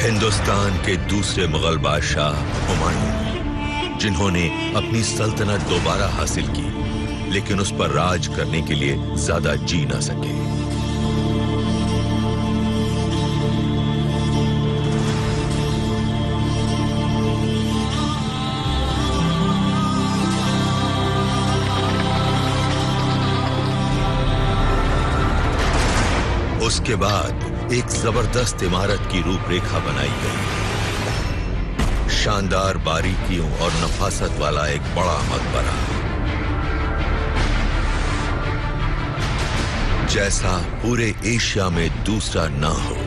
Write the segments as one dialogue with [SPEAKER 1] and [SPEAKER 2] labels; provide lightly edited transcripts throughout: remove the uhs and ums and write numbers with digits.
[SPEAKER 1] हिंदुस्तान के दूसरे मुगल बादशाह हुमायूं, जिन्होंने अपनी सल्तनत दोबारा हासिल की, लेकिन उस पर राज करने के लिए ज्यादा जी ना सके। उसके बाद एक जबरदस्त इमारत की रूपरेखा बनाई गई। शानदार बारीकियों और नफासत वाला एक बड़ा मकबरा, जैसा पूरे एशिया में दूसरा ना हो।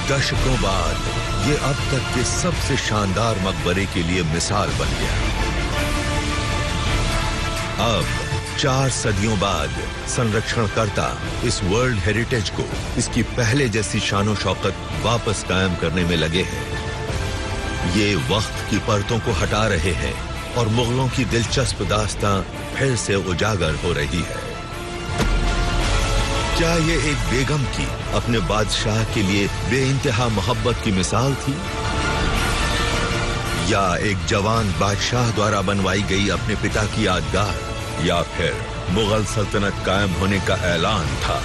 [SPEAKER 1] दशकों बाद ये अब तक के सबसे शानदार मकबरे के लिए मिसाल बन गया। अब 4 सदियों बाद संरक्षणकर्ता इस वर्ल्ड हेरिटेज को इसकी पहले जैसी शानो शौकत वापस कायम करने में लगे हैं। ये वक्त की परतों को हटा रहे हैं और मुगलों की दिलचस्प दास्तां फिर से उजागर हो रही है। क्या ये एक बेगम की अपने बादशाह के लिए बेइंतहा मोहब्बत की मिसाल थी, या एक जवान बादशाह द्वारा बनवाई गई अपने पिता की यादगार, या फिर मुगल सल्तनत कायम होने का ऐलान था?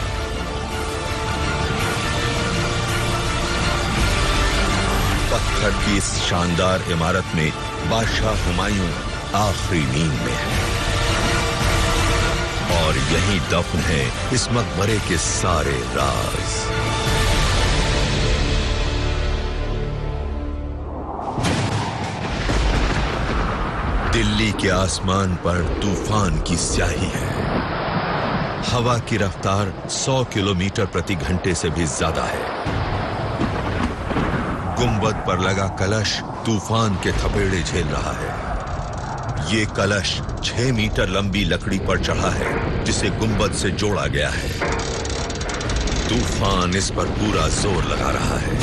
[SPEAKER 1] पत्थर की इस शानदार इमारत में बादशाह हुमायूं आखिरी नींद में है, और यही दफन है इस मकबरे के सारे राज। दिल्ली के आसमान पर तूफान की स्याही है। हवा की रफ्तार 100 किलोमीटर प्रति घंटे से भी ज्यादा है। गुंबद पर लगा कलश तूफान के थपेड़े झेल रहा है। ये कलश 6 मीटर लंबी लकड़ी पर चढ़ा है, जिसे गुंबद से जोड़ा गया है। तूफान इस पर पूरा जोर लगा रहा है।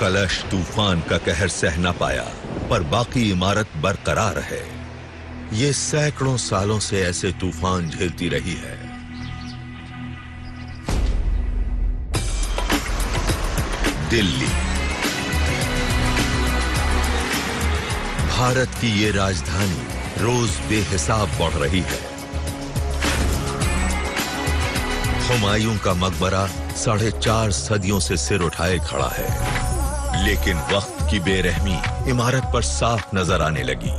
[SPEAKER 1] कलश तूफान का कहर सह न पाया, पर बाकी इमारत बरकरार है। ये सैकड़ों सालों से ऐसे तूफान झेलती रही है। दिल्ली, भारत की ये राजधानी रोज बेहिसाब बढ़ रही है। हुमायूं का मकबरा 4.5 सदियों से सिर उठाए खड़ा है, लेकिन वक्त की बेरहमी इमारत पर साफ नजर आने लगी।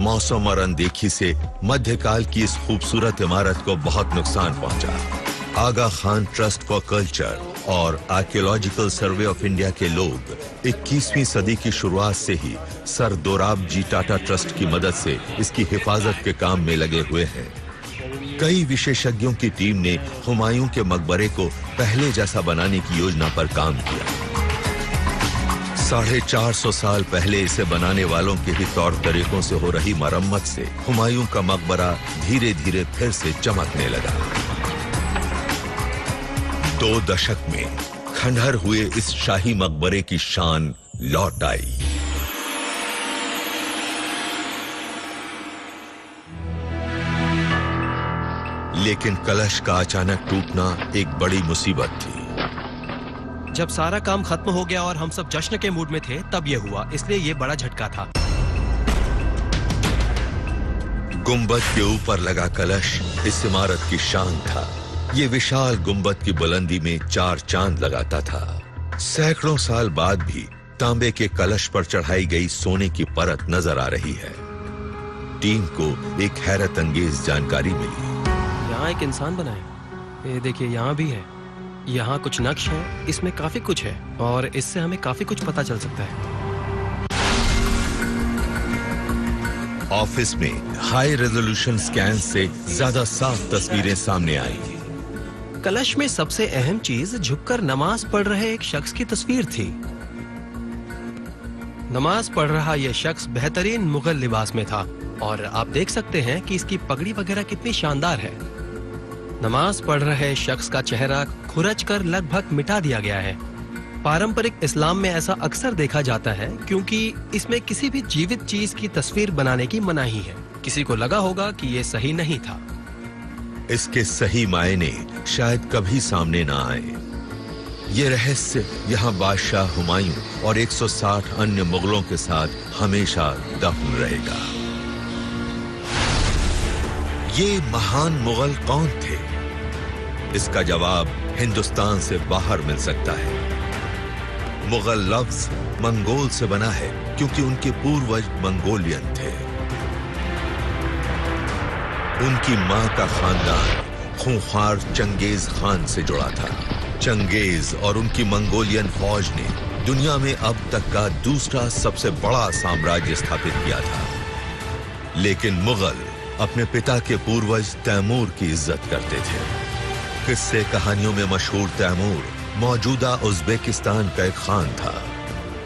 [SPEAKER 1] मौसम और अनदेखी से मध्यकाल की इस खूबसूरत इमारत को बहुत नुकसान पहुंचा। आगा खान ट्रस्ट फॉर कल्चर और आर्कियोलॉजिकल सर्वे ऑफ इंडिया के लोग 21वीं सदी की शुरुआत से ही सर दोराब जी टाटा ट्रस्ट की मदद से इसकी हिफाजत के काम में लगे हुए हैं। कई विशेषज्ञों की टीम ने हुमायूं के मकबरे को पहले जैसा बनाने की योजना पर काम किया। 450 साल पहले इसे बनाने वालों के ही तौर तरीकों से हो रही मरम्मत से हुमायूं का मकबरा धीरे धीरे फिर से चमकने लगा। 2 दशक में खंडहर हुए इस शाही मकबरे की शान लौट आई। लेकिन कलश का अचानक टूटना एक बड़ी मुसीबत थी।
[SPEAKER 2] जब सारा काम खत्म हो गया और हम सब जश्न के मूड में थे, तब यह हुआ, इसलिए यह बड़ा झटका था।
[SPEAKER 1] गुंबद के ऊपर लगा कलश इस इमारत की शान था। ये विशाल गुंबद की बुलंदी में 4 चांद लगाता था। सैकड़ों साल बाद भी तांबे के कलश पर चढ़ाई गई सोने की परत नजर आ रही है। टीम को एक हैरत अंगेज जानकारी मिली।
[SPEAKER 2] यहाँ एक इंसान बना है। ये देखिए, यहाँ भी है। यहाँ कुछ नक्श है, इसमें काफी कुछ है और इससे हमें काफी कुछ पता चल सकता है।
[SPEAKER 1] ऑफिस में हाई रेजोल्यूशन स्कैन से ज्यादा साफ तस्वीरें सामने आई।
[SPEAKER 2] कलश में सबसे अहम चीज झुककर नमाज पढ़ रहे एक शख्स की तस्वीर थी। नमाज पढ़ रहा यह शख्स बेहतरीन मुगल लिबास में था और आप देख सकते हैं कि इसकी पगड़ी वगैरह कितनी शानदार है। नमाज पढ़ रहे शख्स का चेहरा खुरच कर लगभग मिटा दिया गया है। पारंपरिक इस्लाम में ऐसा अक्सर देखा जाता है क्योंकि इसमें किसी भी जीवित चीज की तस्वीर बनाने की मनाही है। किसी को लगा होगा कि ये सही नहीं था।
[SPEAKER 1] इसके सही मायने शायद कभी सामने ना आए। ये रहस्य यहाँ बादशाह हुमायूं और 160 अन्य मुगलों के साथ हमेशा दफन रहेगा। ये महान मुगल कौन थे? इसका जवाब हिंदुस्तान से बाहर मिल सकता है। मुगल लफ्ज मंगोल से बना है क्योंकि उनके पूर्वज मंगोलियन थे। उनकी मां का खानदान खूंखार चंगेज खान से जुड़ा था। चंगेज और उनकी मंगोलियन फौज ने दुनिया में अब तक का दूसरा सबसे बड़ा साम्राज्य स्थापित किया था। लेकिन मुगल अपने पिता के पूर्वज तैमूर की इज्जत करते थे। किस्से कहानियों में मशहूर तैमूर मौजूदा उज़्बेकिस्तान का एक खान था।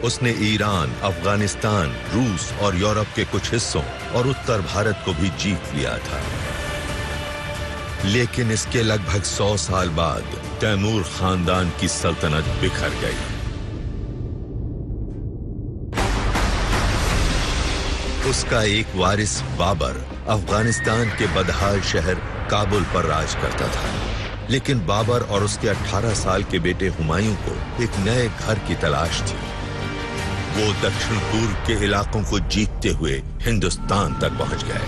[SPEAKER 1] उसने ईरान, अफगानिस्तान, रूस और यूरोप के कुछ हिस्सों और उत्तर भारत को भी जीत लिया था। लेकिन इसके लगभग 100 साल बाद तैमूर खानदान की सल्तनत बिखर गई। उसका एक वारिस बाबर अफगानिस्तान के बदहाल शहर काबुल पर राज करता था। लेकिन बाबर और उसके 18 साल के बेटे हुमायूं को एक नए घर की तलाश थी। वो दक्षिण पूर्व के इलाकों को जीतते हुए हिंदुस्तान तक पहुंच गए।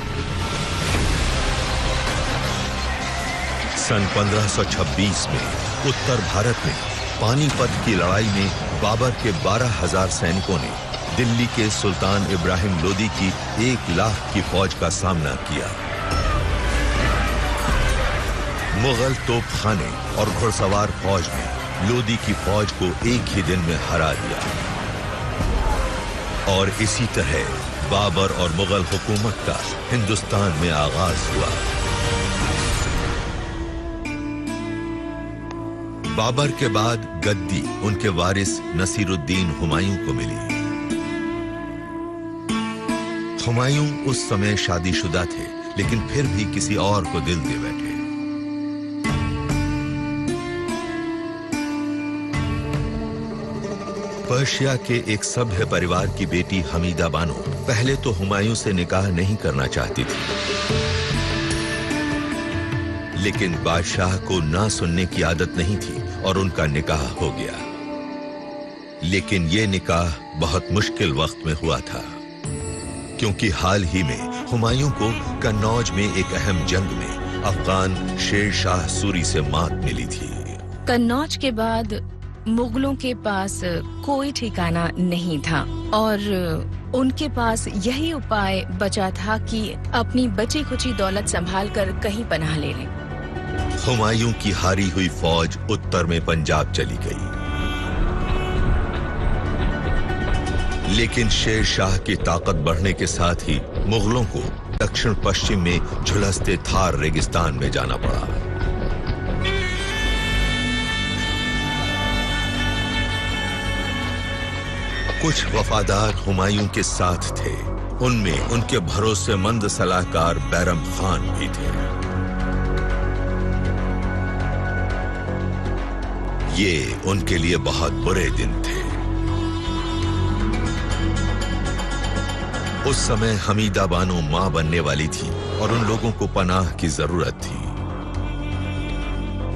[SPEAKER 1] सन 1526 में उत्तर भारत में पानीपत की लड़ाई में बाबर के 12,000 सैनिकों ने दिल्ली के सुल्तान इब्राहिम लोदी की 1 लाख की फौज का सामना किया। मुगल तोपखाने और घुड़सवार फौज ने लोदी की फौज को एक ही दिन में हरा दिया। और इसी तरह बाबर और मुगल हुकूमत का हिंदुस्तान में आगाज हुआ। बाबर के बाद गद्दी उनके वारिस नसीरुद्दीन हुमायूं को मिली। हुमायूं उस समय शादीशुदा थे, लेकिन फिर भी किसी और को दिल दे बैठे। पर्शिया के एक सभ्य परिवार की बेटी हमीदा बानो पहले तो हुमायूं से निकाह नहीं करना चाहती थी, लेकिन बादशाह को ना सुनने की आदत नहीं थी और उनका निकाह हो गया। लेकिन यह निकाह बहुत मुश्किल वक्त में हुआ था, क्योंकि हाल ही में हुमायूं को कन्नौज में एक अहम जंग में अफगान शेर शाह सूरी से मात मिली थी।
[SPEAKER 3] कन्नौज के बाद मुगलों के पास कोई ठिकाना नहीं था और उनके पास यही उपाय बचा था कि अपनी बची खुची दौलत संभाल कर कहीं पनाह ले लें।
[SPEAKER 1] हुमायूं की हारी हुई फौज उत्तर में पंजाब चली गई, लेकिन शेर शाह की ताकत बढ़ने के साथ ही मुगलों को दक्षिण पश्चिम में झुलसते थार रेगिस्तान में जाना पड़ा। कुछ वफादार हुमायूं के साथ थे, उनमें उनके भरोसेमंद सलाहकार बैरम खान भी थे। ये उनके लिए बहुत बुरे दिन थे। उस समय हमीदा बानो मां बनने वाली थी और उन लोगों को पनाह की जरूरत थी।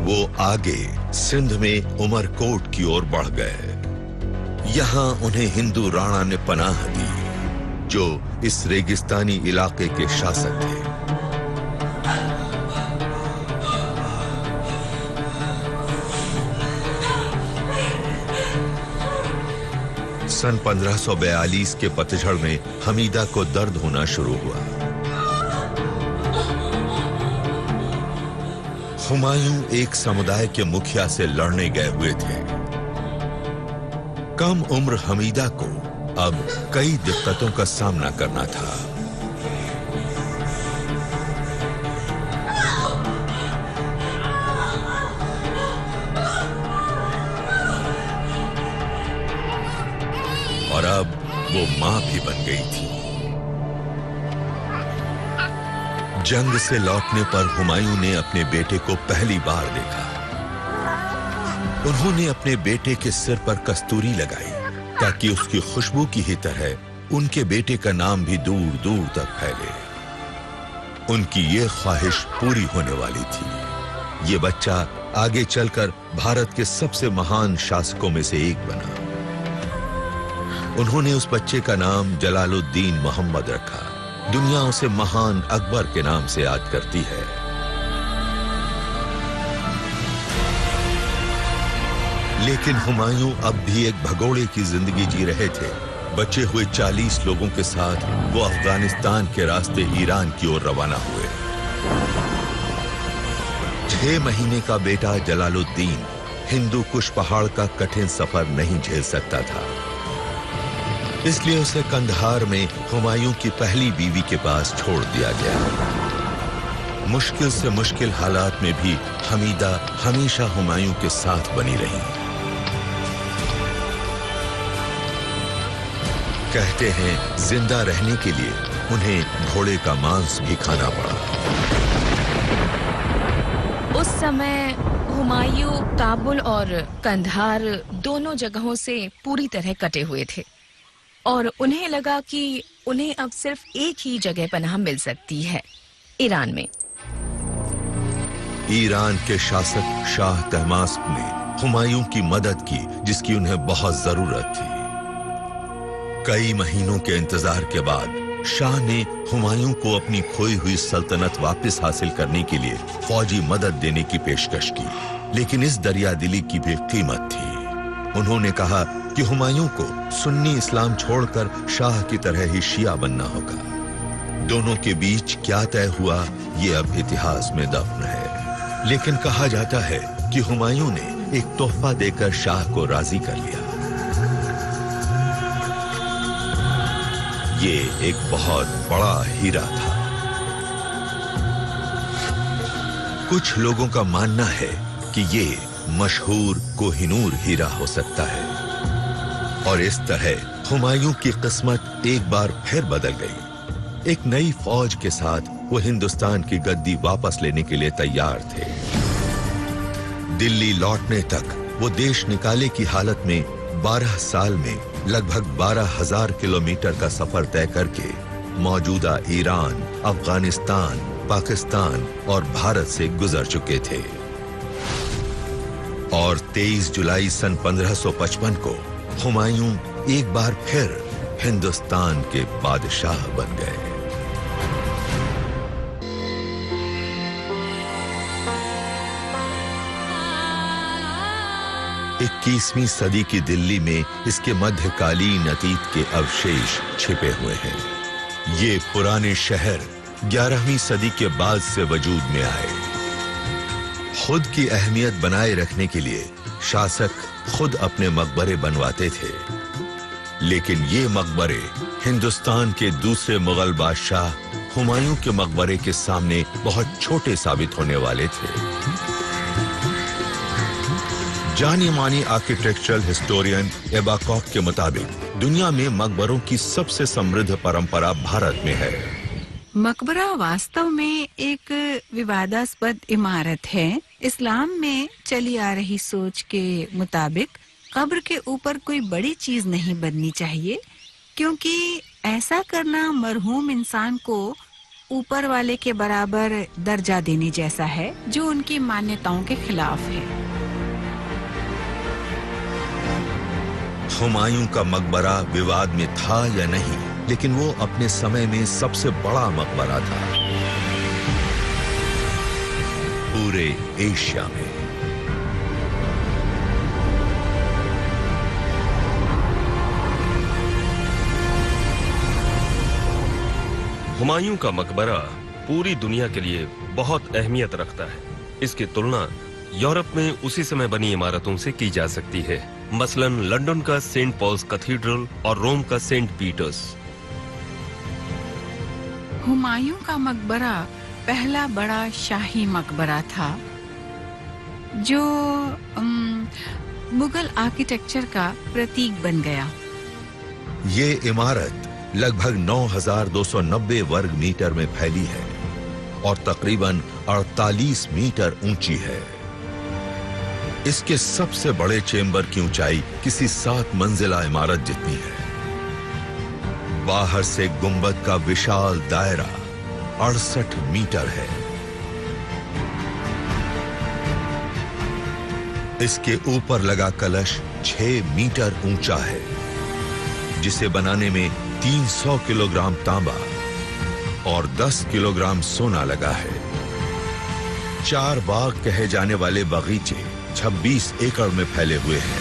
[SPEAKER 1] वो आगे सिंध में उमरकोट की ओर बढ़ गए। यहां उन्हें हिंदू राणा ने पनाह दी, जो इस रेगिस्तानी इलाके के शासक थे। सन 1542 के पतझड़ में हमीदा को दर्द होना शुरू हुआ। हुमायूं एक समुदाय के मुखिया से लड़ने गए हुए थे। कम उम्र हमीदा को अब कई दिक्कतों का सामना करना था। और अब वो मां भी बन गई थी। जंग से लौटने पर हुमायूं ने अपने बेटे को पहली बार देखा। उन्होंने अपने बेटे के सिर पर कस्तूरी लगाई ताकि उसकी खुशबू की ही तरह उनके बेटे का नाम भी दूर दूर तक फैले। उनकी ये ख्वाहिश पूरी होने वाली थी। ये बच्चा आगे चलकर भारत के सबसे महान शासकों में से एक बना। उन्होंने उस बच्चे का नाम जलालुद्दीन मोहम्मद रखा। दुनिया उसे महान अकबर के नाम से याद करती है। लेकिन हुमायूं अब भी एक भगोड़े की जिंदगी जी रहे थे। बचे हुए 40 लोगों के साथ वो अफगानिस्तान के रास्ते ईरान की ओर रवाना हुए। 6 महीने का बेटा जलालुद्दीन हिंदू कुश पहाड़ का कठिन सफर नहीं झेल सकता था। इसलिए उसे कंधार में हुमायूं की पहली बीवी के पास छोड़ दिया गया। मुश्किल से मुश्किल हालात में भी हमीदा हमेशा हुमायूं के साथ बनी रही। कहते हैं जिंदा रहने के लिए उन्हें घोड़े का मांस भी खाना पड़ा।
[SPEAKER 3] उस समय हुमायूं काबुल और कंधार दोनों जगहों से पूरी तरह कटे हुए थे और उन्हें लगा कि उन्हें अब सिर्फ एक ही जगह पनाह मिल सकती है, ईरान में।
[SPEAKER 1] ईरान के शासक शाह तहमास्प ने हुमायूं की मदद की, जिसकी उन्हें बहुत जरूरत थी। कई महीनों के इंतजार के बाद शाह ने हुमायूं को अपनी खोई हुई सल्तनत वापस हासिल करने के लिए फौजी मदद देने की पेशकश की, लेकिन इस दरियादिली की भी कीमत थी। उन्होंने कहा कि हुमायूं को सुन्नी इस्लाम छोड़कर शाह की तरह ही शिया बनना होगा। दोनों के बीच क्या तय हुआ ये अब इतिहास में दफन है, लेकिन कहा जाता है कि हुमायूं ने एक तोहफा देकर शाह को राजी कर लिया। ये एक बहुत बड़ा हीरा था। कुछ लोगों का मानना है कि ये मशहूर कोहिनूर हीरा हो सकता है। और इस तरह हुमायूं की किस्मत एक बार फिर बदल गई। एक नई फौज के साथ वो हिंदुस्तान की गद्दी वापस लेने के लिए तैयार थे। दिल्ली लौटने तक वो देश निकाले की हालत में 12 साल में लगभग 12,000 किलोमीटर का सफर तय करके मौजूदा ईरान, अफगानिस्तान, पाकिस्तान और भारत से गुजर चुके थे। और 23 जुलाई सन 1555 को हुमायूं एक बार फिर हिंदुस्तान के बादशाह बन गए। 21वीं सदी की दिल्ली में इसके मध्यकालीन अतीत के अवशेष छिपे हुए हैं। ये पुराने शहर 11वीं सदी के बाद से वजूद में आए। खुद की अहमियत बनाए रखने के लिए शासक खुद अपने मकबरे बनवाते थे, लेकिन ये मकबरे हिंदुस्तान के दूसरे मुगल बादशाह हुमायूं के मकबरे के सामने बहुत छोटे साबित होने वाले थे। जानी मानी आर्किटेक्चरल हिस्टोरियन एबा कॉक के मुताबिक दुनिया में मकबरों की सबसे समृद्ध परंपरा भारत में है।
[SPEAKER 4] मकबरा वास्तव में एक विवादास्पद इमारत है। इस्लाम में चली आ रही सोच के मुताबिक कब्र के ऊपर कोई बड़ी चीज नहीं बननी चाहिए, क्योंकि ऐसा करना मरहूम इंसान को ऊपर वाले के बराबर दर्जा देने जैसा है, जो उनकी मान्यताओं के खिलाफ है।
[SPEAKER 1] हुमायूं का मकबरा विवाद में था या नहीं, लेकिन वो अपने समय में सबसे बड़ा मकबरा था पूरे एशिया में।
[SPEAKER 2] हुमायूं का मकबरा पूरी दुनिया के लिए बहुत अहमियत रखता है। इसकी तुलना यूरोप में उसी समय बनी इमारतों से की जा सकती है, मसलन लंदन का सेंट पॉल्स कैथीड्रल और रोम का सेंट पीटर्स।
[SPEAKER 4] हुमायूं का मकबरा पहला बड़ा शाही मकबरा था जो मुगल आर्किटेक्चर का प्रतीक बन गया।
[SPEAKER 1] ये इमारत लगभग 9,290 वर्ग मीटर में फैली है और तकरीबन 48 मीटर ऊंची है। इसके सबसे बड़े चेंबर की ऊंचाई किसी 7 मंजिला इमारत जितनी है। बाहर से गुंबद का विशाल दायरा 68 मीटर है। इसके ऊपर लगा कलश 6 मीटर ऊंचा है, जिसे बनाने में 300 किलोग्राम तांबा और 10 किलोग्राम सोना लगा है। 4 बाग कहे जाने वाले बगीचे 26 एकड़ में फैले हुए हैं,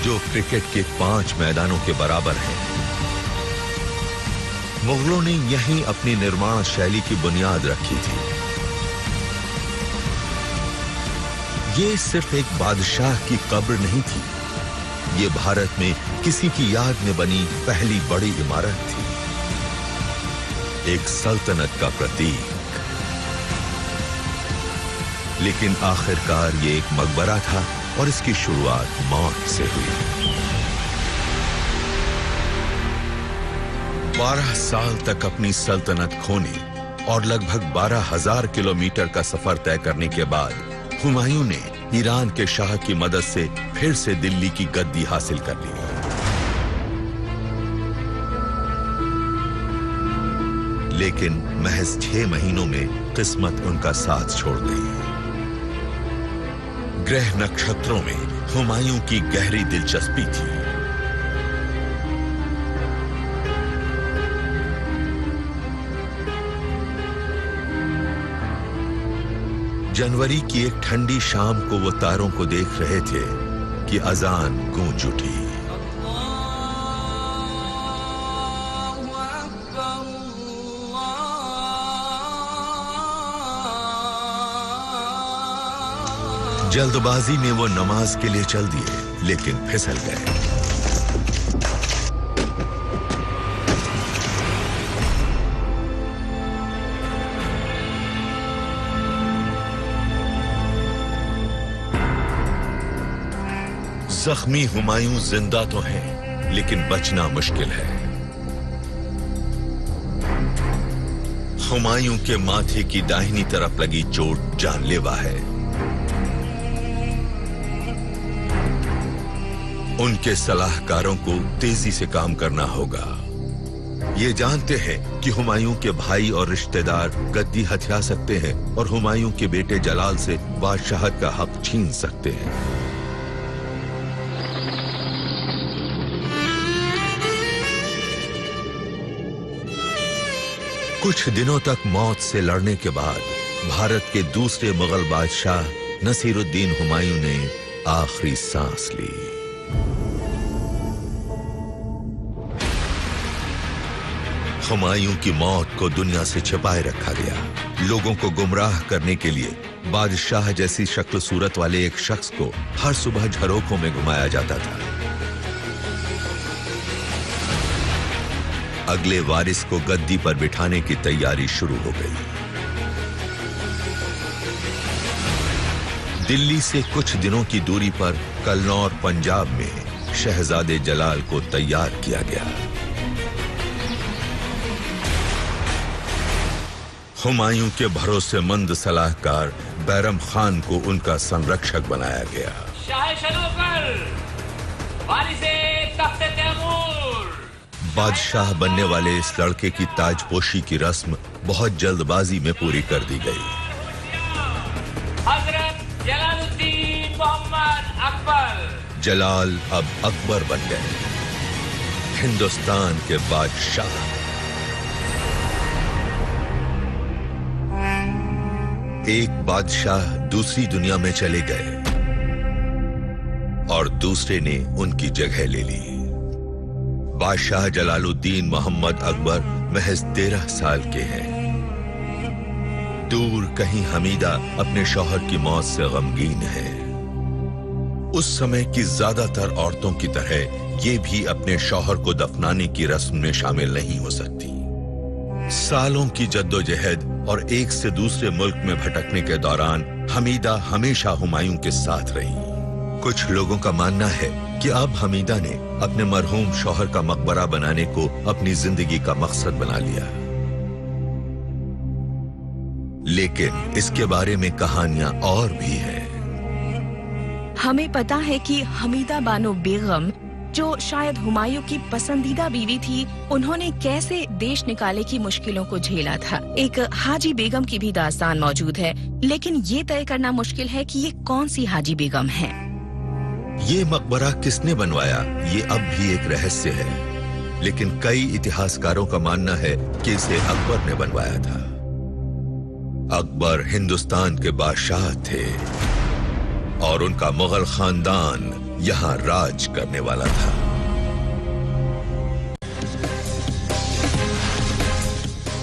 [SPEAKER 1] जो क्रिकेट के 5 मैदानों के बराबर है। मुगलों ने यहीं अपनी निर्माण शैली की बुनियाद रखी थी। ये सिर्फ एक बादशाह की कब्र नहीं थी, ये भारत में किसी की याद में बनी पहली बड़ी इमारत थी, एक सल्तनत का प्रतीक। लेकिन आखिरकार ये एक मकबरा था और इसकी शुरुआत मौत से हुई। 12 साल तक अपनी सल्तनत खोने और लगभग 12,000 किलोमीटर का सफर तय करने के बाद हुमायूं ने ईरान के शाह की मदद से फिर से दिल्ली की गद्दी हासिल कर ली। लेकिन महज 6 महीनों में किस्मत उनका साथ छोड़ गई। ग्रह नक्षत्रों में हुमायूं की गहरी दिलचस्पी थी। जनवरी की एक ठंडी शाम को वो तारों को देख रहे थे कि अजान गूंज उठी। जल्दबाजी में वो नमाज के लिए चल दिए, लेकिन फिसल गए। जख्मी हुमायूं जिंदा तो हैं, लेकिन बचना मुश्किल है। हुमायूं के माथे की दाहिनी तरफ लगी चोट जानलेवा है। उनके सलाहकारों को तेजी से काम करना होगा। ये जानते हैं कि हुमायूं के भाई और रिश्तेदार गद्दी हथिया सकते हैं और हुमायूं के बेटे जलाल से बादशाहत का हक छीन सकते हैं। कुछ दिनों तक मौत से लड़ने के बाद भारत के दूसरे मुगल बादशाह नसीरुद्दीन हुमायूं ने आखिरी सांस ली। हुमायूं की मौत को दुनिया से छिपाए रखा गया। लोगों को गुमराह करने के लिए बादशाह जैसी शक्ल सूरत वाले एक शख्स को हर सुबह झरोखों में घुमाया जाता था। अगले वारिस को गद्दी पर बिठाने की तैयारी शुरू हो गई। दिल्ली से कुछ दिनों की दूरी पर कलनौर पंजाब में शहजादे जलाल को तैयार किया गया। हुमायूं के भरोसेमंद सलाहकार बैरम खान को उनका संरक्षक बनाया गया।
[SPEAKER 5] शाह शनौकर, वारिसे तख्त तैमूर।
[SPEAKER 1] बादशाह बनने वाले इस लड़के की ताजपोशी की रस्म बहुत जल्दबाजी में पूरी कर दी गई।
[SPEAKER 5] हजरत जलालुद्दीन मोहम्मद अकबर।
[SPEAKER 1] जलाल अब अकबर बन गए, हिंदुस्तान के बादशाह। एक बादशाह दूसरी दुनिया में चले गए और दूसरे ने उनकी जगह ले ली। बादशाह जलालुद्दीन मोहम्मद अकबर महज 13 साल के हैं। दूर कहीं हमीदा अपने शौहर की मौत से गमगीन है। उस समय की ज्यादातर औरतों की तरह ये भी अपने शौहर को दफनाने की रस्म में शामिल नहीं हो सकती। सालों की जद्दोजहद और एक से दूसरे मुल्क में भटकने के दौरान हमीदा हमेशा हुमायूं के साथ रही। कुछ लोगों का मानना है कि अब हमीदा ने अपने मरहूम शौहर का मकबरा बनाने को अपनी जिंदगी का मकसद बना लिया। लेकिन इसके बारे में कहानियां और भी हैं।
[SPEAKER 3] हमें पता है कि हमीदा बानो बेगम, जो शायद हुमायूं की पसंदीदा बीवी थी, उन्होंने कैसे देश निकाले की मुश्किलों को झेला था। एक हाजी बेगम की भी दास्तान मौजूद है, लेकिन ये तय करना मुश्किल है कि ये कौन सी हाजी बेगम है।
[SPEAKER 1] ये मकबरा किसने बनवाया, ये अब भी एक रहस्य है, लेकिन कई इतिहासकारों का मानना है कि इसे अकबर ने बनवाया था। अकबर हिंदुस्तान के बादशाह थे और उनका मुगल खानदान यहां राज करने वाला था।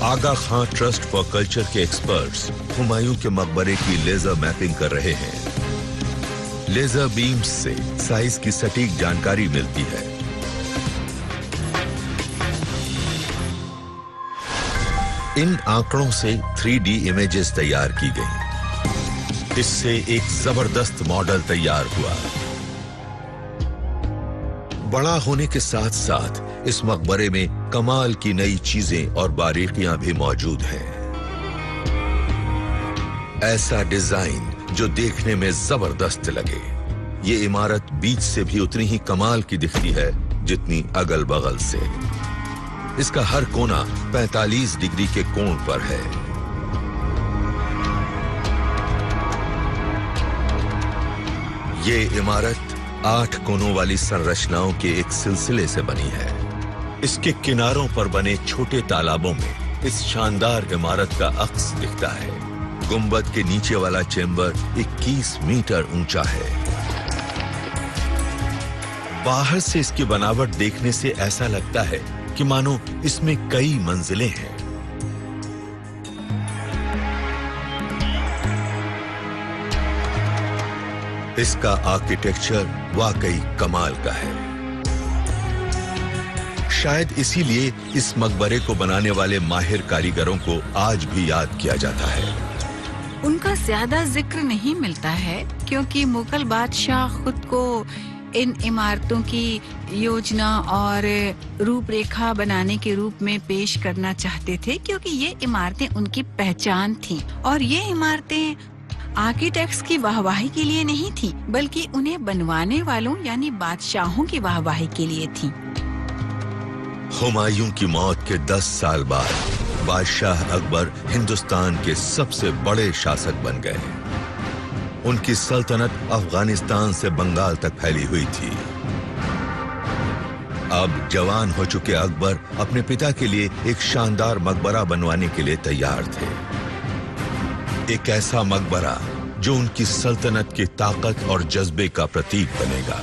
[SPEAKER 1] आगा खां ट्रस्ट फॉर कल्चर के एक्सपर्ट्स हुमायूं के मकबरे की लेजर मैपिंग कर रहे हैं। लेजर बीम्स से साइज की सटीक जानकारी मिलती है। इन आंकड़ों से 3D इमेजेस तैयार की गई। इससे एक जबरदस्त मॉडल तैयार हुआ। बड़ा होने के साथ साथ इस मकबरे में कमाल की नई चीजें और बारीकियां भी मौजूद हैं। ऐसा डिजाइन जो देखने में जबरदस्त लगे। ये इमारत बीच से भी उतनी ही कमाल की दिखती है जितनी अगल बगल से। इसका हर कोना 45 डिग्री के कोण पर है। ये इमारत 8 कोनों वाली संरचनाओं के एक सिलसिले से बनी है। इसके किनारों पर बने छोटे तालाबों में इस शानदार इमारत का अक्स दिखता है। गुंबद के नीचे वाला चेंबर 21 मीटर ऊंचा है। बाहर से इसकी बनावट देखने से ऐसा लगता है कि मानो इसमें कई मंजिलें हैं। इसका आर्किटेक्चर वाकई कमाल का है। शायद इसीलिए इस मकबरे को बनाने वाले माहिर कारीगरों को आज भी याद किया जाता है।
[SPEAKER 4] उनका ज्यादा जिक्र नहीं मिलता है क्योंकि मुगल बादशाह खुद को इन इमारतों की योजना और रूपरेखा बनाने के रूप में पेश करना चाहते थे, क्योंकि ये इमारतें उनकी पहचान थीं और ये इमारतें आर्किटेक्ट्स की वाहवाही के लिए नहीं थी, बल्कि उन्हें बनवाने वालों यानी बादशाहों की वाहवाही के लिए थी।
[SPEAKER 1] हुमायूं की मौत के 10 साल बाद बादशाह अकबर हिंदुस्तान के सबसे बड़े शासक बन गए। उनकी सल्तनत अफगानिस्तान से बंगाल तक फैली हुई थी। अब जवान हो चुके अकबर अपने पिता के लिए एक शानदार मकबरा बनवाने के लिए तैयार थे। एक ऐसा मकबरा जो उनकी सल्तनत की ताकत और जज्बे का प्रतीक बनेगा।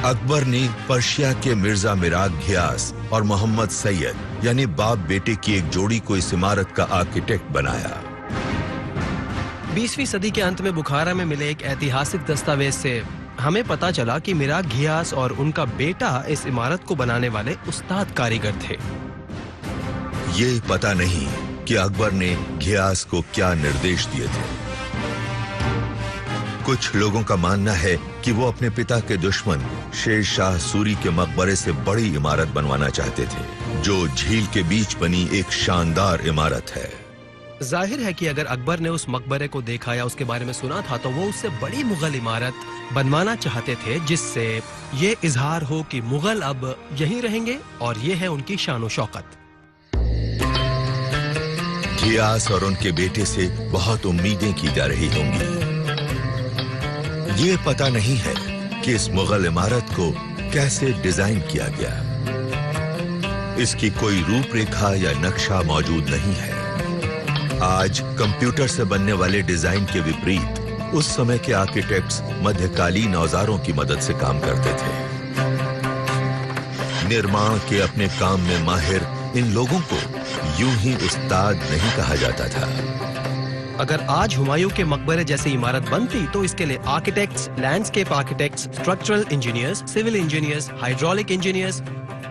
[SPEAKER 1] अकबर ने पर्शिया के मिर्जा मिराग घियास और मोहम्मद सैयद यानी बाप बेटे की एक जोड़ी को इस इमारत का आर्किटेक्ट बनाया।
[SPEAKER 6] 20वीं सदी के अंत में बुखारा में मिले एक ऐतिहासिक दस्तावेज से हमें पता चला कि मिराग घियास और उनका बेटा इस इमारत को बनाने वाले उस्ताद कारीगर थे।
[SPEAKER 1] ये पता नहीं कि अकबर ने घियास को क्या निर्देश दिए थे। कुछ लोगों का मानना है कि वो अपने पिता के दुश्मन शेर शाह सूरी के मकबरे से बड़ी इमारत बनवाना चाहते थे, जो झील के बीच बनी एक शानदार इमारत है।
[SPEAKER 6] जाहिर है कि अगर अकबर ने उस मकबरे को देखा या उसके बारे में सुना था तो वो उससे बड़ी मुगल इमारत बनवाना चाहते थे, जिससे ये इजहार हो कि मुगल अब यहीं रहेंगे और ये है उनकी शान और शौकत।
[SPEAKER 1] घियास और उनके बेटे से बहुत उम्मीदें की जा रही होंगी। ये पता नहीं है कि इस मुगल इमारत को कैसे डिजाइन किया गया। इसकी कोई रूपरेखा या नक्शा मौजूद नहीं है। आज कंप्यूटर से बनने वाले डिजाइन के विपरीत उस समय के आर्किटेक्ट्स मध्यकालीन औजारों की मदद से काम करते थे। निर्माण के अपने काम में माहिर इन लोगों को यूं ही उस्ताद नहीं कहा जाता था।
[SPEAKER 6] अगर आज हुमायूं के मकबरे जैसी इमारत बनती तो इसके लिए architects, landscape architects, structural engineers, civil engineers, hydraulic engineers,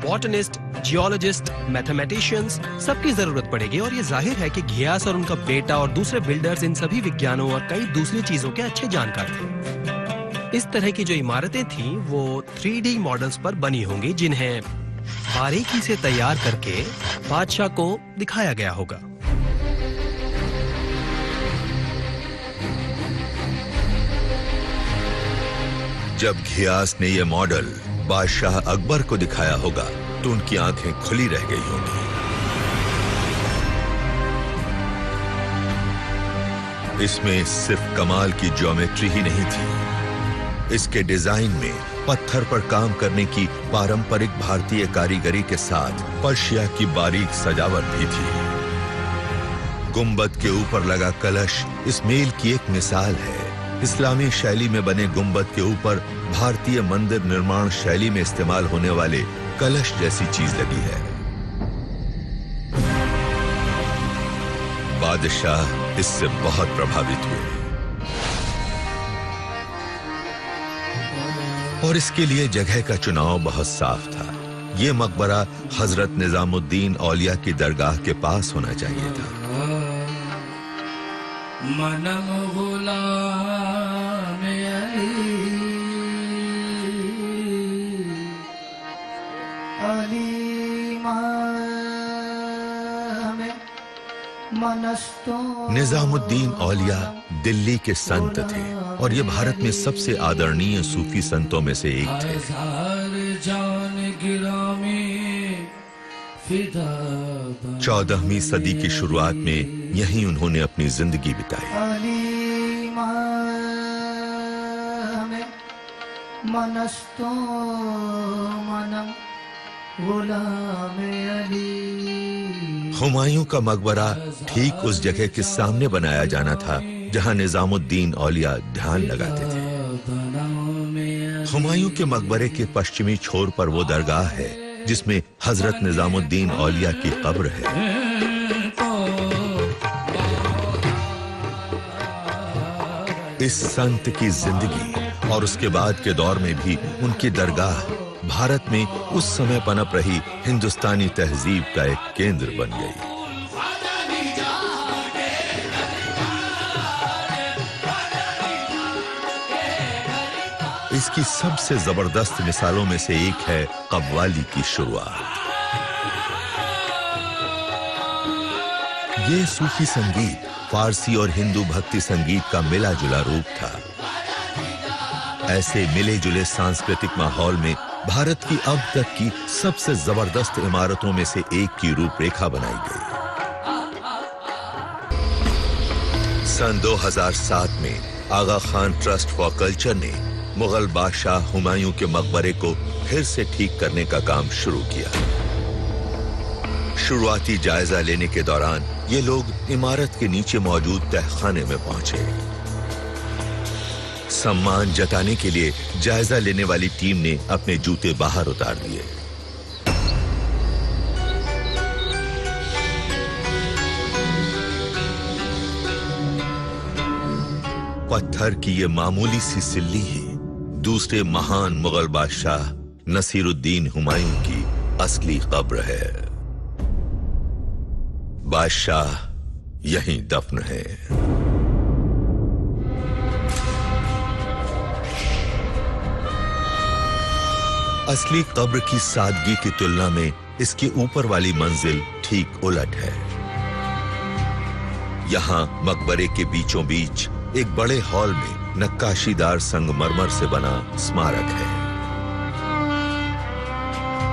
[SPEAKER 6] botanist, geologist, mathematicians सबकी जरूरत पड़ेगी। और ये जाहिर है कि घियास और उनका बेटा और दूसरे बिल्डर्स इन सभी विज्ञानों और कई दूसरी चीजों के अच्छे जानकार थे। इस तरह की जो इमारतें थीं वो 3D मॉडल्स पर बनी होंगी, जिन्हें बारीकी से तैयार करके बादशाह को दिखाया गया होगा।
[SPEAKER 1] जब घियास ने यह मॉडल बादशाह अकबर को दिखाया होगा तो उनकी आंखें खुली रह गई होंगी। इसमें सिर्फ कमाल की ज्योमेट्री ही नहीं थी, इसके डिजाइन में पत्थर पर काम करने की पारंपरिक भारतीय कारीगरी के साथ पर्शिया की बारीक सजावट भी थी। गुंबद के ऊपर लगा कलश इस मेल की एक मिसाल है। इस्लामी शैली में बने गुंबद के ऊपर भारतीय मंदिर निर्माण शैली में इस्तेमाल होने वाले कलश जैसी चीज लगी है। बादशाह इससे बहुत प्रभावित हुए और इसके लिए जगह का चुनाव बहुत साफ था। ये मकबरा हजरत निजामुद्दीन औलिया की दरगाह के पास होना चाहिए था।
[SPEAKER 5] मनम गुलाम
[SPEAKER 1] निजामुद्दीन औलिया दिल्ली के संत थे और ये भारत में सबसे आदरणीय सूफी संतों में से एक थे। 14वीं सदी की शुरुआत में यहीं उन्होंने अपनी जिंदगी बिताई। हुमायूं का मकबरा ठीक उस जगह के सामने बनाया जाना था जहां निजामुद्दीन औलिया ध्यान लगाते थे। हुमायूं के मकबरे के पश्चिमी छोर पर वो दरगाह है जिसमें हजरत निजामुद्दीन औलिया की कब्र है। इस संत की जिंदगी और उसके बाद के दौर में भी उनकी दरगाह भारत में उस समय पनप रही हिंदुस्तानी तहजीब का एक केंद्र बन गई। इसकी सबसे जबरदस्त मिसालों में से एक है कव्वाली की शुरुआत। ये सूफी संगीत फारसी और हिंदू भक्ति संगीत का मिला जुला रूप था। ऐसे मिले जुले सांस्कृतिक माहौल में भारत की अब तक की सबसे जबरदस्त इमारतों में से एक की रूपरेखा बनाई गई। सन 2007 में आगा खान ट्रस्ट फॉर कल्चर ने मुगल बादशाह हुमायूं के मकबरे को फिर से ठीक करने का काम शुरू किया। शुरुआती जायजा लेने के दौरान ये लोग इमारत के नीचे मौजूद तहखाने में पहुंचे। सम्मान जताने के लिए जायजा लेने वाली टीम ने अपने जूते बाहर उतार दिए। पत्थर की ये मामूली सी सिल्ली ही दूसरे महान मुगल बादशाह नसीरुद्दीन हुमायूं की असली कब्र है। बादशाह यहीं दफन है। असली कब्र की सादगी की तुलना में इसके ऊपर वाली मंजिल ठीक उलट है। यहां मकबरे के बीचों बीच एक बड़े हॉल में नक्काशीदार संगमरमर से बना स्मारक है।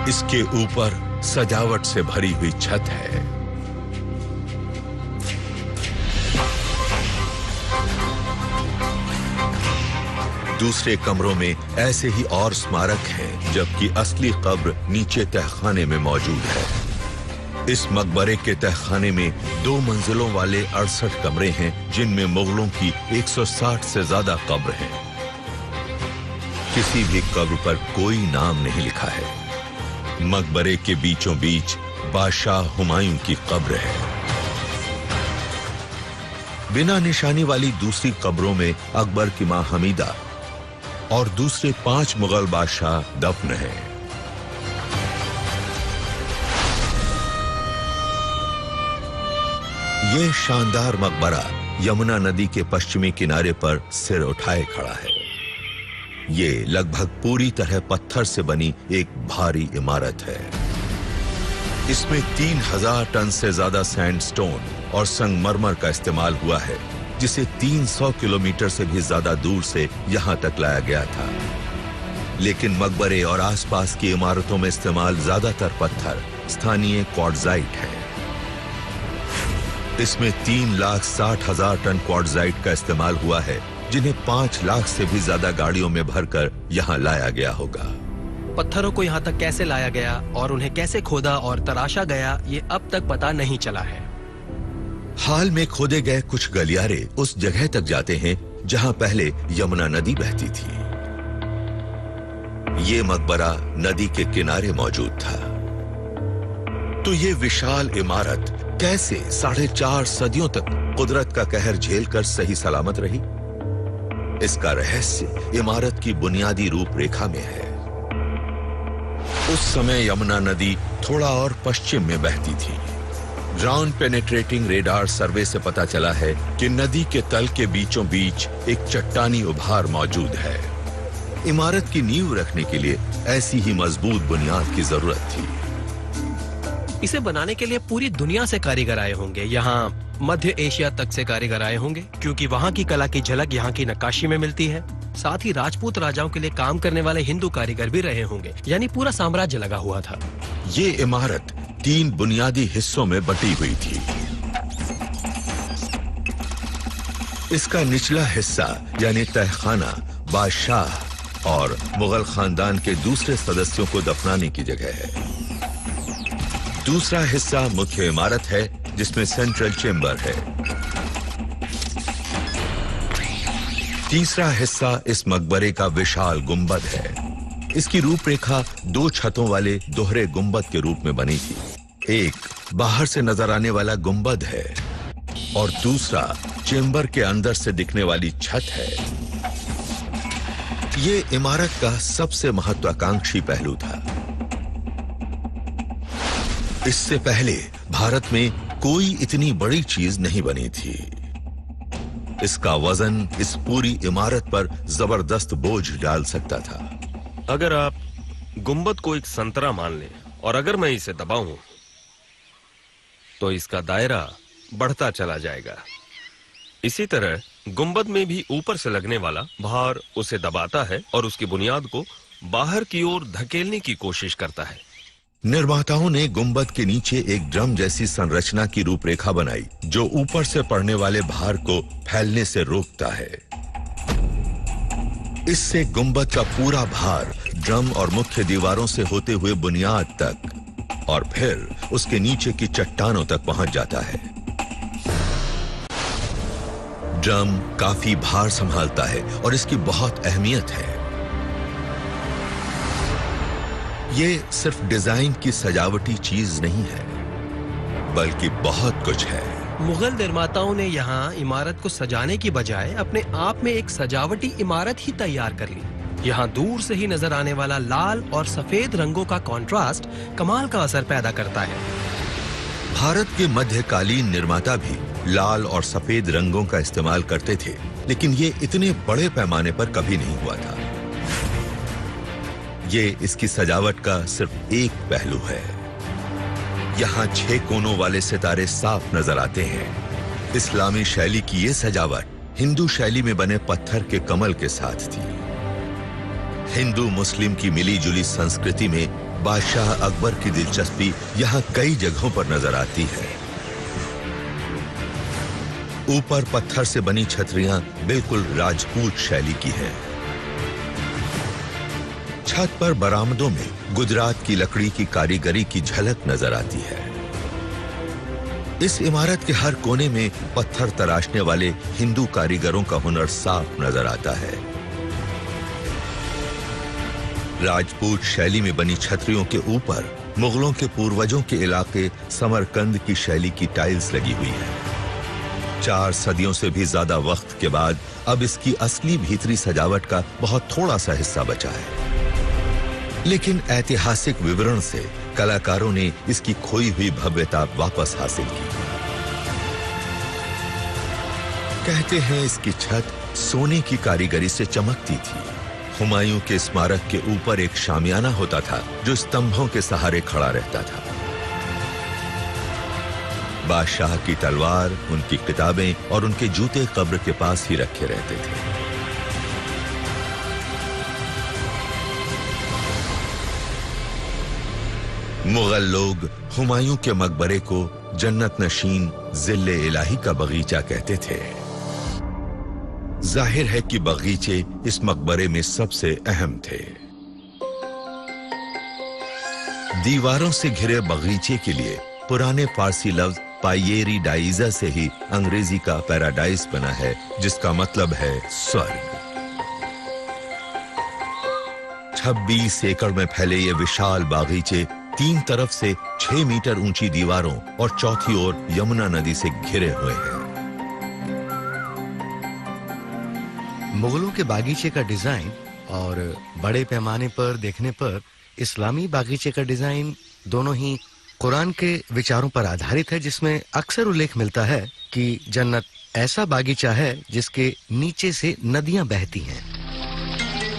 [SPEAKER 1] इसके ऊपर सजावट से भरी हुई छत है। दूसरे कमरों में ऐसे ही और स्मारक हैं, जबकि असली कब्र नीचे तहखाने में मौजूद है। इस मकबरे के तहखाने में 2 मंजिलों वाले 68 कमरे हैं, जिनमें मुगलों की 160 से ज्यादा कब्र हैं। किसी भी कब्र पर कोई नाम नहीं लिखा है। मकबरे के बीचों बीच बादशाह हुमायूं की कब्र है। बिना निशानी वाली दूसरी कब्रों में अकबर की मां हमीदा और दूसरे 5 मुगल बादशाह दफन हैं। ये शानदार मकबरा यमुना नदी के पश्चिमी किनारे पर सिर उठाए खड़ा है। ये लगभग पूरी तरह पत्थर से बनी एक भारी इमारत है। इसमें 3000 टन से ज्यादा सैंडस्टोन और संगमरमर का इस्तेमाल हुआ है, जिसे 300 किलोमीटर से भी ज्यादा दूर से यहां तक लाया गया था। लेकिन मकबरे और आसपास की इमारतों में इस्तेमाल ज्यादातर पत्थर स्थानीय क्वार्ट्जाइट है। इसमें 3,60,000 टन क्वार्ट्जाइट का इस्तेमाल हुआ है, जिन्हें 5 लाख से भी ज्यादा गाड़ियों में भरकर यहाँ लाया गया होगा।
[SPEAKER 6] पत्थरों को यहाँ तक कैसे लाया गया और उन्हें कैसे खोदा और तराशा गया, ये अब तक पता नहीं चला है।
[SPEAKER 1] हाल में खोदे गए कुछ गलियारे उस जगह तक जाते हैं जहां पहले यमुना नदी बहती थी। ये मकबरा नदी के किनारे मौजूद था। तो ये विशाल इमारत कैसे 4.5 सदियों तक कुदरत का कहर झेलकर सही सलामत रही? इसका रहस्य इमारत की बुनियादी रूपरेखा में है। उस समय यमुना नदी थोड़ा और पश्चिम में बहती थी। ग्राउंड पेनेट्रेटिंग रेडार सर्वे से पता चला है कि नदी के तल के बीचों बीच एक चट्टानी उभार मौजूद है। इमारत की नींव रखने के लिए ऐसी ही मजबूत बुनियाद की जरूरत थी।
[SPEAKER 6] इसे बनाने के लिए पूरी दुनिया से कारीगर आए होंगे। यहाँ मध्य एशिया तक से कारीगर आए होंगे, क्योंकि वहाँ की कला की झलक यहाँ की नक्काशी में मिलती है। साथ ही राजपूत राजाओं के लिए काम करने वाले हिंदू कारीगर भी रहे होंगे, यानी पूरा साम्राज्य लगा हुआ था।
[SPEAKER 1] ये इमारत 3 बुनियादी हिस्सों में बटी हुई थी। इसका निचला हिस्सा यानी तहखाना बादशाह और मुगल खानदान के दूसरे सदस्यों को दफनाने की जगह है। दूसरा हिस्सा मुख्य इमारत है, जिसमें सेंट्रल चेंबर है। तीसरा हिस्सा इस मकबरे का विशाल गुंबद है। इसकी रूपरेखा 2 छतों वाले दोहरे गुंबद के रूप में बनी थी। एक बाहर से नजर आने वाला गुंबद है और दूसरा चेंबर के अंदर से दिखने वाली छत है। ये इमारत का सबसे महत्वाकांक्षी पहलू था। इससे पहले भारत में कोई इतनी बड़ी चीज नहीं बनी थी। इसका वजन इस पूरी इमारत पर जबरदस्त बोझ डाल सकता था।
[SPEAKER 2] अगर आप गुंबद को एक संतरा मान लें और अगर मैं इसे दबाऊं तो इसका दायरा बढ़ता चला जाएगा। इसी तरह गुंबद में भी ऊपर से लगने वाला भार उसे दबाता है और उसकी बुनियाद को बाहर की ओर धकेलने की कोशिश करता है।
[SPEAKER 1] निर्माताओं ने गुंबद के नीचे एक ड्रम जैसी संरचना की रूपरेखा बनाई, जो ऊपर से पड़ने वाले भार को फैलने से रोकता है। इससे गुंबद का पूरा भार ड्रम और मुख्य दीवारों से होते हुए बुनियाद तक और फिर उसके नीचे की चट्टानों तक पहुंच जाता है। ड्रम काफी भार संभालता है और इसकी बहुत अहमियत है। ये सिर्फ डिजाइन की सजावटी चीज नहीं है, बल्कि बहुत कुछ है।
[SPEAKER 6] मुगल निर्माताओं ने यहाँ इमारत को सजाने की बजाय अपने आप में एक सजावटी इमारत ही तैयार कर ली। यहाँ दूर से ही नजर आने वाला लाल और सफेद रंगों का कॉन्ट्रास्ट कमाल का असर पैदा करता है।
[SPEAKER 1] भारत के मध्यकालीन निर्माता भी लाल और सफेद रंगों का इस्तेमाल करते थे, लेकिन ये इतने बड़े पैमाने पर कभी नहीं हुआ था। ये इसकी सजावट का सिर्फ एक पहलू है। यहाँ 6 कोनों वाले सितारे साफ नजर आते हैं। इस्लामी शैली की ये सजावट हिंदू शैली में बने पत्थर के कमल के साथ थी। हिंदू मुस्लिम की मिली-जुली संस्कृति में बादशाह अकबर की दिलचस्पी यहाँ कई जगहों पर नजर आती है। ऊपर पत्थर से बनी छतरियां बिल्कुल राजपूत शैली की हैं। छत पर बरामदों में गुजरात की लकड़ी की कारीगरी की झलक नजर आती है। इस इमारत के हर कोने में पत्थर तराशने वाले हिंदू कारीगरों का हुनर साफ नजर आता है। राजपूत शैली में बनी छतरियों के ऊपर मुगलों के पूर्वजों के इलाके समरकंद की शैली की टाइल्स लगी हुई है। 4 सदियों से भी ज्यादा वक्त के बाद अब इसकी असली भीतरी सजावट का बहुत थोड़ा सा हिस्सा बचा है, लेकिन ऐतिहासिक विवरण से कलाकारों ने इसकी खोई हुई भव्यता वापस हासिल की। कहते हैं इसकी छत सोने की कारीगरी से चमकती थी। हुमायूं के स्मारक के ऊपर एक शामियाना होता था जो स्तंभों के सहारे खड़ा रहता था। बादशाह की तलवार, उनकी किताबें और उनके जूते कब्र के पास ही रखे रहते थे। मुगल लोग हुमायूं के मकबरे को जन्नत नशीन जिल्ले इलाही का बगीचा कहते थे। जाहिर है कि बगीचे इस मकबरे में सबसे अहम थे। दीवारों से घिरे बगीचे के लिए पुराने फारसी लफ्ज पायेरी डाइजा से ही अंग्रेजी का पैराडाइज बना है, जिसका मतलब है स्वर्ग। 26 एकड़ में फैले ये विशाल बागीचे तीन तरफ से 6 मीटर ऊंची दीवारों और चौथी ओर यमुना नदी से घिरे हुए हैं।
[SPEAKER 7] मुगलों के बागीचे का डिजाइन और बड़े पैमाने पर देखने पर इस्लामी बागीचे का डिजाइन दोनों ही कुरान के विचारों पर आधारित है, जिसमें अक्सर उल्लेख मिलता है कि जन्नत ऐसा बागीचा है जिसके नीचे से नदियां बहती हैं।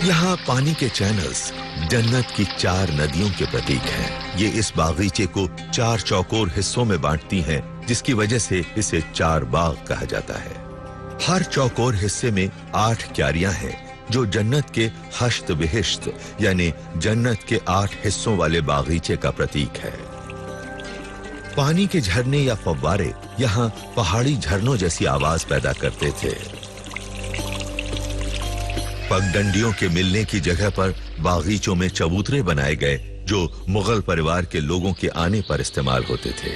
[SPEAKER 1] यहाँ पानी के चैनल्स जन्नत की 4 नदियों के प्रतीक हैं। ये इस बागीचे को 4 चौकोर हिस्सों में बांटती हैं, जिसकी वजह से इसे 4 बाग कहा जाता है। हर चौकोर हिस्से में 8 क्यारियां हैं, जो जन्नत के हश्त बिहिश्त यानी जन्नत के 8 हिस्सों वाले बागीचे का प्रतीक है। पानी के झरने या फव्वारे यहाँ पहाड़ी झरनों जैसी आवाज पैदा करते थे। पगडंडियों के मिलने की जगह पर बागीचों में चबूतरे बनाए गए, जो मुगल परिवार के लोगों के आने पर इस्तेमाल होते थे।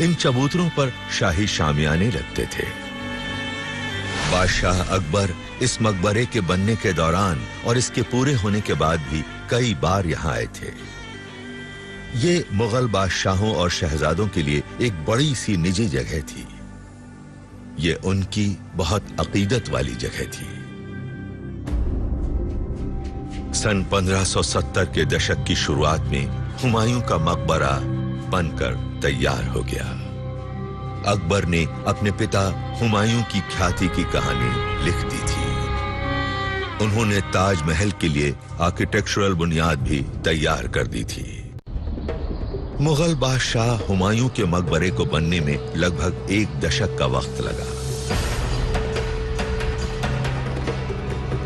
[SPEAKER 1] इन चबूतरों पर शाही शामियाने लगते थे। बादशाह अकबर इस मकबरे के बनने के दौरान और इसके पूरे होने के बाद भी कई बार यहाँ आए थे। ये मुगल बादशाहों और शहजादों के लिए एक बड़ी सी निजी जगह थी। ये उनकी बहुत अकीदत वाली जगह थी। सन 1570 के दशक की शुरुआत में हुमायूं का मकबरा बनकर तैयार हो गया। अकबर ने अपने पिता हुमायूं की ख्याति की कहानी लिख दी थी। उन्होंने ताजमहल के लिए आर्किटेक्चरल बुनियाद भी तैयार कर दी थी। मुगल बादशाह हुमायूं के मकबरे को बनने में लगभग 1 दशक का वक्त लगा।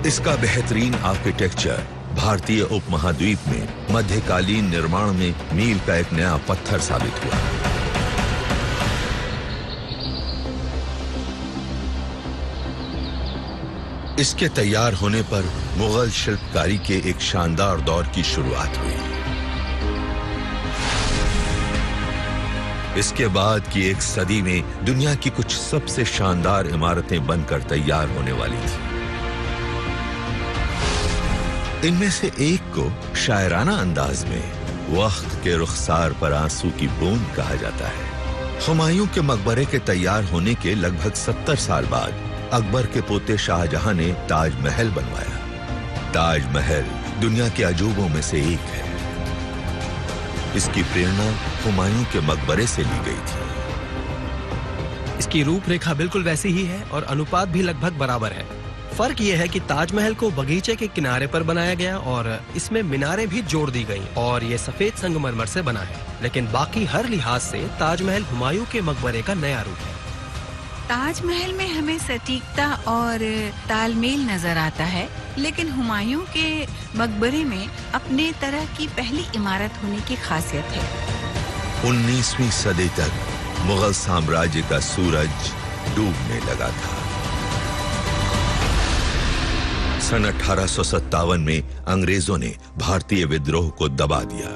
[SPEAKER 1] इसका बेहतरीन आर्किटेक्चर भारतीय उपमहाद्वीप में मध्यकालीन निर्माण में मील का एक नया पत्थर साबित हुआ। इसके तैयार होने पर मुगल शिल्पकारी के एक शानदार दौर की शुरुआत हुई। इसके बाद की एक सदी में दुनिया की कुछ सबसे शानदार इमारतें बनकर तैयार होने वाली थी। इनमें से एक को शायराना अंदाज में वक्त के रुखसार पर आंसू की बूंद कहा जाता है। हुमायूं के मकबरे के तैयार होने के लगभग 70 साल बाद अकबर के पोते शाहजहां ने ताजमहल बनवाया। ताजमहल दुनिया के अजूबों में से एक है। इसकी प्रेरणा हुमायूं के मकबरे से ली गई थी।
[SPEAKER 6] इसकी रूपरेखा बिल्कुल वैसी ही है और अनुपात भी लगभग बराबर है। फर्क यह है कि ताजमहल को बगीचे के किनारे पर बनाया गया और इसमें मीनारें भी जोड़ दी गईं और ये सफेद संगमरमर से बना है। लेकिन बाकी हर लिहाज से ताजमहल हुमायूं के मकबरे का नया रूप है।
[SPEAKER 4] ताजमहल में हमें सटीकता और तालमेल नजर आता है, लेकिन हुमायूं के मकबरे में अपने तरह की पहली इमारत होने की खासियत है।
[SPEAKER 1] 19वीं सदी तक मुगल साम्राज्य का सूरज डूबने लगा था। सन 1857 में अंग्रेजों ने भारतीय विद्रोह को दबा दिया।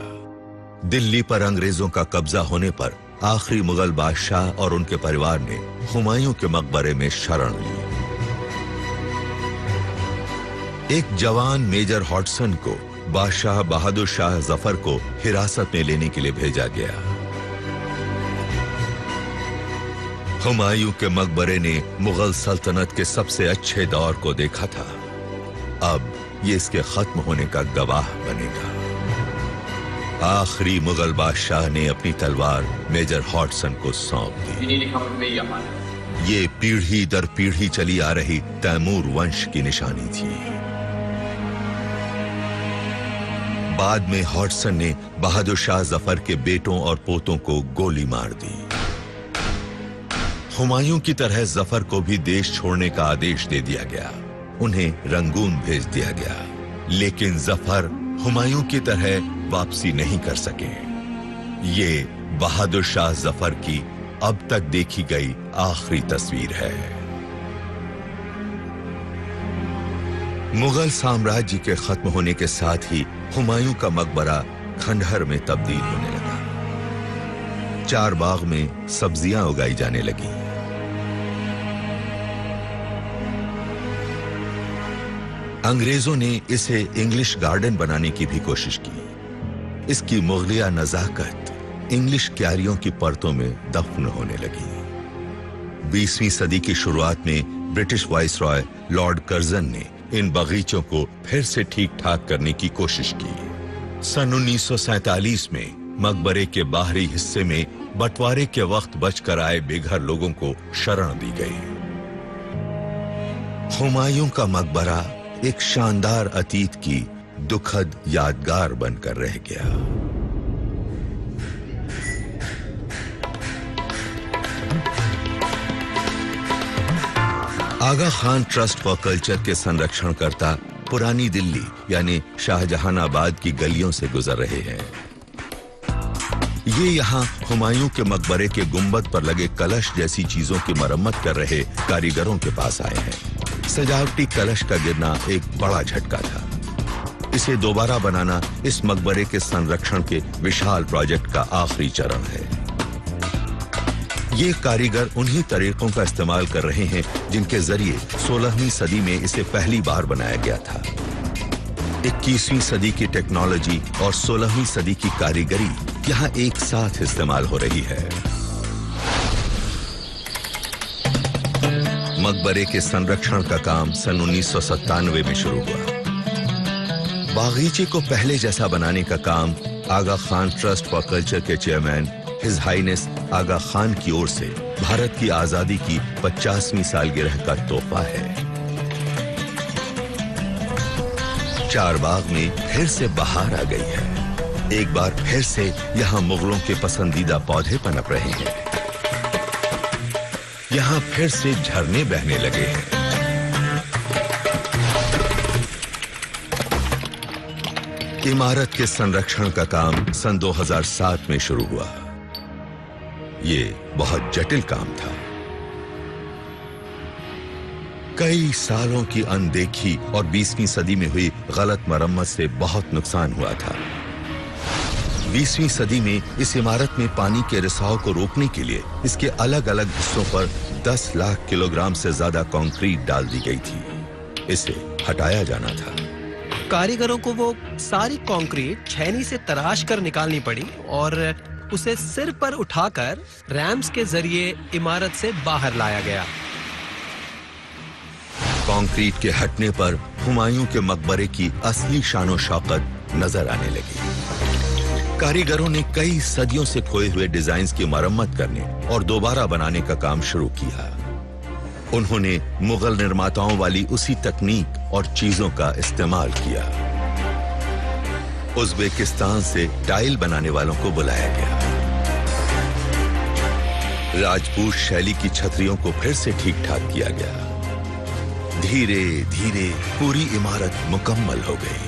[SPEAKER 1] दिल्ली पर अंग्रेजों का कब्जा होने पर आखिरी मुगल बादशाह और उनके परिवार ने हुमायूं के मकबरे में शरण ली। एक जवान मेजर हॉडसन को बादशाह बहादुर शाह जफर को हिरासत में लेने के लिए भेजा गया। हुमायूं के मकबरे ने मुगल सल्तनत के सबसे अच्छे दौर को देखा था। अब ये इसके खत्म होने का गवाह बनेगा। आखिरी मुगल बादशाह ने अपनी तलवार मेजर हॉडसन को सौंप दी। ये पीढ़ी दर पीढ़ी चली आ रही तैमूर वंश की निशानी थी। बाद में हॉडसन ने बहादुर शाह जफर के बेटों और पोतों को गोली मार दी। हुमायूं की तरह जफर को भी देश छोड़ने का आदेश दे दिया गया। उन्हें रंगून भेज दिया गया, लेकिन जफर हुमायूं की तरह वापसी नहीं कर सके। ये बहादुर शाह जफर की अब तक देखी गई आखिरी तस्वीर है। मुगल साम्राज्य के खत्म होने के साथ ही हुमायूं का मकबरा खंडहर में तब्दील होने लगा। चार बाग में सब्जियां उगाई जाने लगी। अंग्रेजों ने इसे इंग्लिश गार्डन बनाने की भी कोशिश की। इसकी मुगलिया नजाकत इंग्लिश क्यारियों की परतों में दफन होने लगी। 20वीं सदी की शुरुआत में ब्रिटिश वाइसरॉय लॉर्ड कर्जन ने इन बगीचों को फिर से ठीक ठाक करने की कोशिश की। सन 1947 में मकबरे के बाहरी हिस्से में बंटवारे के वक्त बचकर आए बेघर लोगों को शरण दी गई। हुमायूं का मकबरा एक शानदार अतीत की दुखद यादगार बनकर रह गया। आगा खान ट्रस्ट फॉर कल्चर के संरक्षणकर्ता पुरानी दिल्ली यानी शाहजहानाबाद की गलियों से गुजर रहे हैं। ये यहाँ हुमायूं के मकबरे के गुंबद पर लगे कलश जैसी चीजों की मरम्मत कर रहे कारीगरों के पास आए हैं। सजावटी कलश का गिरना एक बड़ा झटका था। इसे दोबारा बनाना इस मकबरे के संरक्षण के विशाल प्रोजेक्ट का आखिरी चरण है। ये कारीगर उन्हीं तरीकों का इस्तेमाल कर रहे हैं जिनके जरिए 16वीं सदी में इसे पहली बार बनाया गया था। 21वीं सदी की टेक्नोलॉजी और 16वीं सदी की कारीगरी यहाँ एक साथ इस्तेमाल हो रही है। मकबरे के संरक्षण का काम सन 1997 में शुरू हुआ। बागीचे को पहले जैसा बनाने का काम आगा खान ट्रस्ट फॉर कल्चर के चेयरमैन हिज हाइनेस आगा खान की ओर से भारत की आजादी की 50वीं सालगिरह का तोहफा है। चार बाग में फिर से बहार आ गई है। एक बार फिर से यहाँ मुगलों के पसंदीदा पौधे पनप रहे हैं। यहाँ फिर से झरने बहने लगे हैं। इमारत के संरक्षण का काम सन 2007 में शुरू हुआ। ये बहुत जटिल काम था। कई सालों की अनदेखी और 20वीं सदी में हुई गलत मरम्मत से बहुत नुकसान हुआ था। 20वीं सदी में इस इमारत में पानी के रिसाव को रोकने के लिए इसके अलग अलग हिस्सों पर 10 लाख किलोग्राम से ज्यादा कंक्रीट डाल दी गई थी। इसे हटाया जाना था।
[SPEAKER 6] कारीगरों को वो सारी कंक्रीट छेनी से तराश कर निकालनी पड़ी और उसे सिर पर उठाकर रैम्स के जरिए इमारत से बाहर लाया गया।
[SPEAKER 1] कंक्रीट के हटने पर हुमायूं के मकबरे की असली शानो शौकत नजर आने लगी। कारीगरों ने कई सदियों से खोए हुए डिजाइन्स की मरम्मत करने और दोबारा बनाने का काम शुरू किया। उन्होंने मुगल निर्माताओं वाली उसी तकनीक और चीजों का इस्तेमाल किया। उज़्बेकिस्तान से टाइल बनाने वालों को बुलाया गया। राजपूत शैली की छतरियों को फिर से ठीक ठाक किया गया। धीरे धीरे पूरी इमारत मुकम्मल हो गई।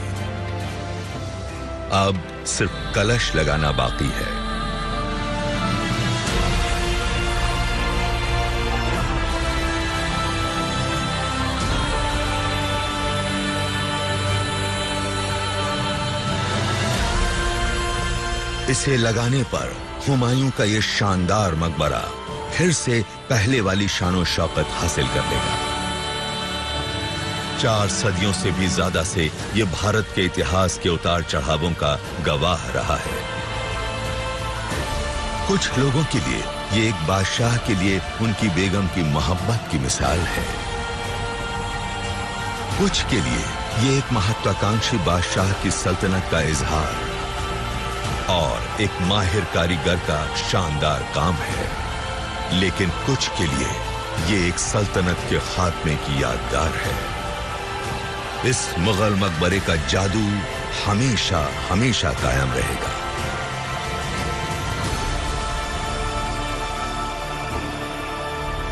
[SPEAKER 1] अब सिर्फ कलश लगाना बाकी है। इसे लगाने पर हुमायूं का ये शानदार मकबरा फिर से पहले वाली शानो शौकत हासिल कर लेगा। 4 सदियों से भी ज्यादा से ये भारत के इतिहास के उतार चढ़ावों का गवाह रहा है। कुछ लोगों के लिए ये एक बादशाह के लिए उनकी बेगम की मोहब्बत की मिसाल है। कुछ के लिए ये एक महत्वाकांक्षी बादशाह की सल्तनत का इजहार और एक माहिर कारीगर का शानदार काम है। लेकिन कुछ के लिए ये एक सल्तनत के खात्मे की यादगार है। इस मुगल मकबरे का जादू हमेशा हमेशा कायम रहेगा।